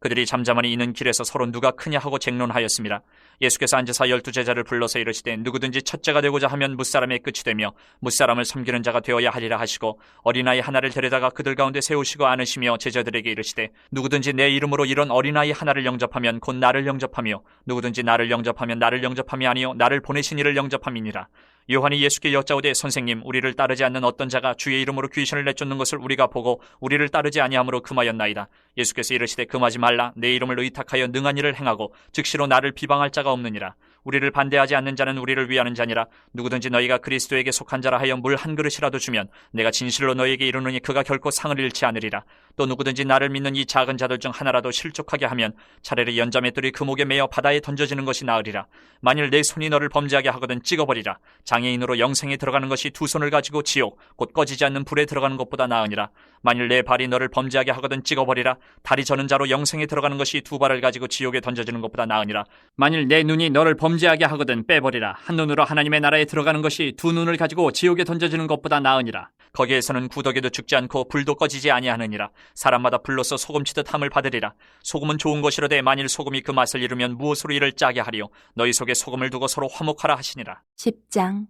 [SPEAKER 1] 그들이 잠잠하니 이는 길에서 서로 누가 크냐 하고 쟁론하였습니다. 예수께서 앉으사 12제자를 불러서 이르시되 누구든지 첫째가 되고자 하면 무사람의 끝이 되며 무사람을 섬기는 자가 되어야 하리라 하시고 어린아이 하나를 데려다가 그들 가운데 세우시고 안으시며 제자들에게 이르시되 누구든지 내 이름으로 이런 어린아이 하나를 영접하면 곧 나를 영접하며 누구든지 나를 영접하면 나를 영접함이 아니요 나를 보내신 이를 영접함이니라. 요한이 예수께 여짜오되 선생님 우리를 따르지 않는 어떤 자가 주의 이름으로 귀신을 내쫓는 것을 우리가 보고 우리를 따르지 아니함으로 금하였나이다. 예수께서 이르시되 금하지 말라. 내 이름을 의탁하여 능한 일을 행하고 즉시로 나를 비방할 자가 없느니라. 우리를 반대하지 않는 자는 우리를 위하는 자니라. 누구든지 너희가 그리스도에게 속한 자라 하여 물 한 그릇이라도 주면 내가 진실로 너희에게 이르노니 그가 결코 상을 잃지 않으리라. 또 누구든지 나를 믿는 이 작은 자들 중 하나라도 실족하게 하면 차라리 연자맷돌이 그 목에 매어 바다에 던져지는 것이 나으리라. 만일 내 손이 너를 범죄하게 하거든 찍어버리라. 장애인으로 영생에 들어가는 것이 두 손을 가지고 지옥 곧 꺼지지 않는 불에 들어가는 것보다 나으니라. 만일 내 발이 너를 범죄하게 하거든 찍어버리라. 다리 저는 자로 영생에 들어가는 것이 두 발을 가지고 지옥에 던져지는 것보다 나으니라. 만일 내 눈이 너를 범죄하게 하거든 빼버리라. 한 눈으로 하나님의 나라에 들어가는 것이 두 눈을 가지고 지옥에 던져지는 것보다 나으니라. 거기에서는 구더기도 죽지 않고 불도 꺼지지 아니하느니라. 사람마다 불로서 소금치듯 함을 받으리라. 소금은 좋은 것이로되 만일 소금이 그 맛을 잃으면 무엇으로 이를 짜게 하리요. 너희 속에 소금을 두고 서로 화목하라 하시니라.
[SPEAKER 2] 10장.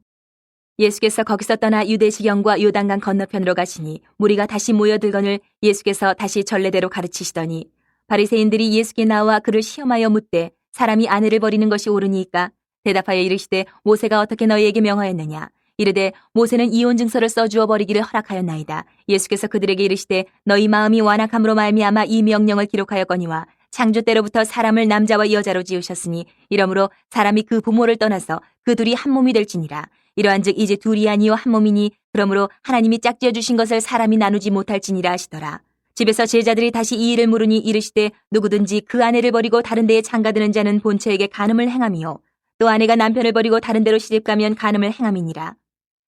[SPEAKER 2] 예수께서 거기서 떠나 유대지경과 요단강 건너편으로 가시니 무리가 다시 모여들거늘 예수께서 다시 전례대로 가르치시더니 바리새인들이 예수께 나와 그를 시험하여 묻되 사람이 아내를 버리는 것이 옳으니까 대답하여 이르시되 모세가 어떻게 너희에게 명하였느냐. 이르되 모세는 이혼 증서를 써주어 버리기를 허락하였나이다. 예수께서 그들에게 이르시되 너희 마음이 완악함으로 말미암아 이 명령을 기록하였거니와 창조 때로부터 사람을 남자와 여자로 지으셨으니 이러므로 사람이 그 부모를 떠나서 그 둘이 한 몸이 될지니라. 이러한즉 이제 둘이 아니요 한 몸이니 그러므로 하나님이 짝지어 주신 것을 사람이 나누지 못할지니라 하시더라. 집에서 제자들이 다시 이 일을 물으니 이르시되 누구든지 그 아내를 버리고 다른 데에 장가드는 자는 본처에게 간음을 행함이요 또 아내가 남편을 버리고 다른 데로 시집가면 간음을 행함이니라.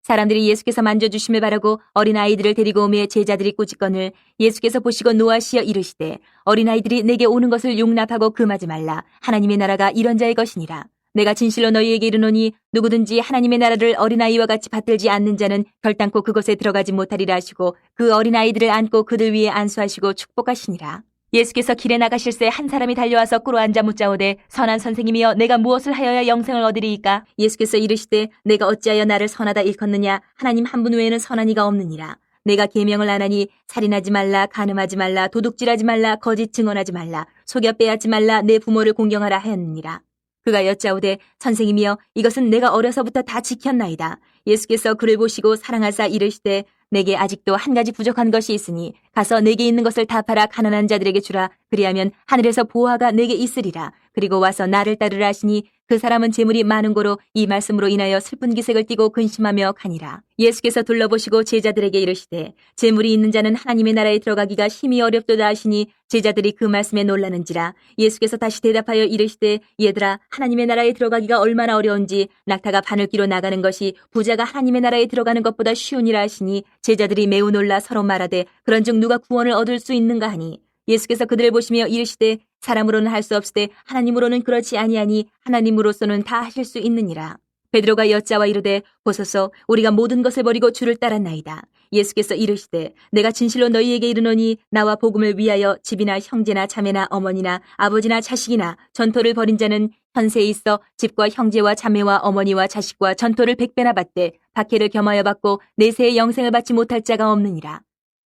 [SPEAKER 2] 사람들이 예수께서 만져주심을 바라고 어린아이들을 데리고 오매 제자들이 꾸짖거늘 예수께서 보시고 노하시어 이르시되 어린아이들이 내게 오는 것을 용납하고 금하지 말라. 하나님의 나라가 이런 자의 것이니라. 내가 진실로 너희에게 이르노니 누구든지 하나님의 나라를 어린아이와 같이 받들지 않는 자는 결단코 그곳에 들어가지 못하리라 하시고 그 어린아이들을 안고 그들 위에 안수하시고 축복하시니라. 예수께서 길에 나가실새 한 사람이 달려와서 꿇어앉아 묻자오되 선한 선생님이여 내가 무엇을 하여야 영생을 얻으리이까. 예수께서 이르시되 내가 어찌하여 나를 선하다 일컫느냐. 하나님 한 분 외에는 선한 이가 없느니라. 내가 계명을 안 하니 살인하지 말라, 간음하지 말라, 도둑질하지 말라, 거짓 증언하지 말라, 속여 빼앗지 말라, 내 부모를 공경하라 하였느니라. 그가 여짜오되 선생님이여 이것은 내가 어려서부터 다 지켰나이다. 예수께서 그를 보시고 사랑하사 이르시되 내게 아직도 한 가지 부족한 것이 있으니 가서 내게 있는 것을 다 팔아 가난한 자들에게 주라. 그리하면 하늘에서 보화가 내게 있으리라. 그리고 와서 나를 따르라 하시니 그 사람은 재물이 많은 고로 이 말씀으로 인하여 슬픈 기색을 띠고 근심하며 가니라. 예수께서 둘러보시고 제자들에게 이르시되 재물이 있는 자는 하나님의 나라에 들어가기가 심히 어렵도다 하시니 제자들이 그 말씀에 놀라는지라. 예수께서 다시 대답하여 이르시되 얘들아 하나님의 나라에 들어가기가 얼마나 어려운지 낙타가 바늘기로 나가는 것이 부자가 하나님의 나라에 들어가는 것보다 쉬우니라 하시니 제자들이 매우 놀라 서로 말하되 그런즉 누가 구원을 얻을 수 있는가 하니 예수께서 그들을 보시며 이르시되 사람으로는 할 수 없으되 하나님으로는 그렇지 아니하니 하나님으로서는 다 하실 수 있느니라. 베드로가 여짜와 이르되 보소서 우리가 모든 것을 버리고 주를 따랐나이다. 예수께서 이르시되 내가 진실로 너희에게 이르노니 나와 복음을 위하여 집이나 형제나 자매나 어머니나 아버지나 자식이나 전토를 벌인 자는 현세에 있어 집과 형제와 자매와 어머니와 자식과 전토를 100배나 받되 박해를 겸하여 받고 내세의 영생을 받지 못할 자가 없느니라.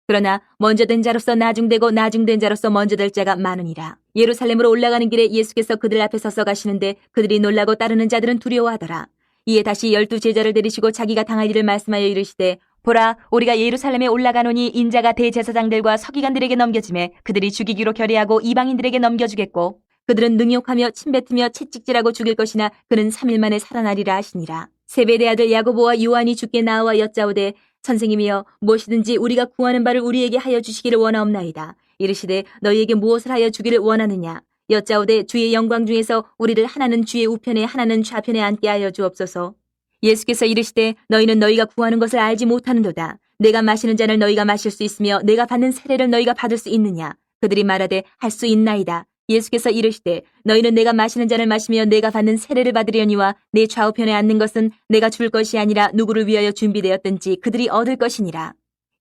[SPEAKER 2] 그러나 먼저 된 자로서 나중되고 나중된 자로서 먼저 될 자가 많으니라. 예루살렘으로 올라가는 길에 예수께서 그들 앞에 서서 가시는데 그들이 놀라고 따르는 자들은 두려워하더라. 이에 다시 12 제자를 데리시고 자기가 당할 일을 말씀하여 이르시되 보라 우리가 예루살렘에 올라가노니 인자가 대제사장들과 서기관들에게 넘겨지매 그들이 죽이기로 결의하고 이방인들에게 넘겨주겠고 그들은 능욕하며 침뱉으며 채찍질하고 죽일 것이나 그는 3일 만에 살아나리라 하시니라. 세베대 아들 야고보와 요한이 주께 나와 여짜오되 선생님이여 무엇이든지 우리가 구하는 바를 우리에게 하여 주시기를 원하옵나이다. 이르시되 너희에게 무엇을 하여 주기를 원하느냐. 여짜오되 주의 영광 중에서 우리를 하나는 주의 우편에 하나는 좌편에 앉게 하여 주옵소서. 예수께서 이르시되 너희는 너희가 구하는 것을 알지 못하는도다. 내가 마시는 잔을 너희가 마실 수 있으며 내가 받는 세례를 너희가 받을 수 있느냐. 그들이 말하되 할 수 있나이다. 예수께서 이르시되 너희는 내가 마시는 잔을 마시며 내가 받는 세례를 받으려니와 내 좌우편에 앉는 것은 내가 줄 것이 아니라 누구를 위하여 준비되었든지 그들이 얻을 것이니라.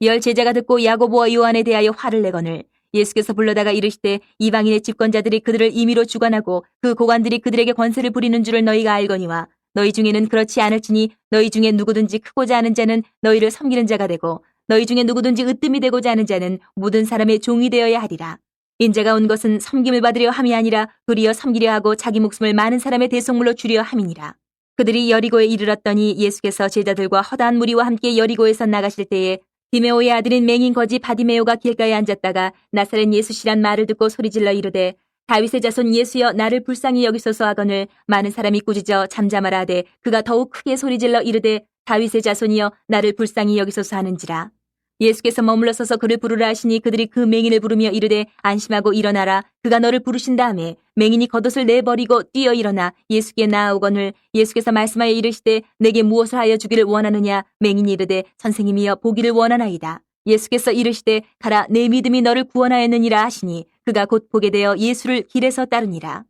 [SPEAKER 2] 10 제자가 듣고 야고보와 요한에 대하여 화를 내거늘 예수께서 불러다가 이르시되 이방인의 집권자들이 그들을 임의로 주관하고 그 고관들이 그들에게 권세를 부리는 줄을 너희가 알거니와 너희 중에는 그렇지 않을지니 너희 중에 누구든지 크고자 하는 자는 너희를 섬기는 자가 되고 너희 중에 누구든지 으뜸이 되고자 하는 자는 모든 사람의 종이 되어야 하리라. 인자가 온 것은 섬김을 받으려 함이 아니라 도리어 섬기려 하고 자기 목숨을 많은 사람의 대속물로 주려 함이니라. 그들이 여리고에 이르렀더니 예수께서 제자들과 허다한 무리와 함께 여리고에서 나가실 때에 디메오의 아들인 맹인 거지 바디메오가 길가에 앉았다가 나사렛 예수시란 말을 듣고 소리질러 이르되 다윗의 자손 예수여 나를 불쌍히 여기소서 하거늘 많은 사람이 꾸짖어 잠잠하라 하되 그가 더욱 크게 소리질러 이르되 다윗의 자손이여 나를 불쌍히 여기소서 하는지라. 예수께서 머물러 서서 그를 부르라 하시니 그들이 그 맹인을 부르며 이르되 안심하고 일어나라. 그가 너를 부르신 다음에 맹인이 겉옷을 내버리고 뛰어 일어나 예수께 나아오거늘 예수께서 말씀하여 이르시되 내게 무엇을 하여 주기를 원하느냐. 맹인이 이르되 선생님이여 보기를 원하나이다. 예수께서 이르시되 가라 내 믿음이 너를 구원하였느니라 하시니 그가 곧 보게 되어 예수를 길에서 따르니라.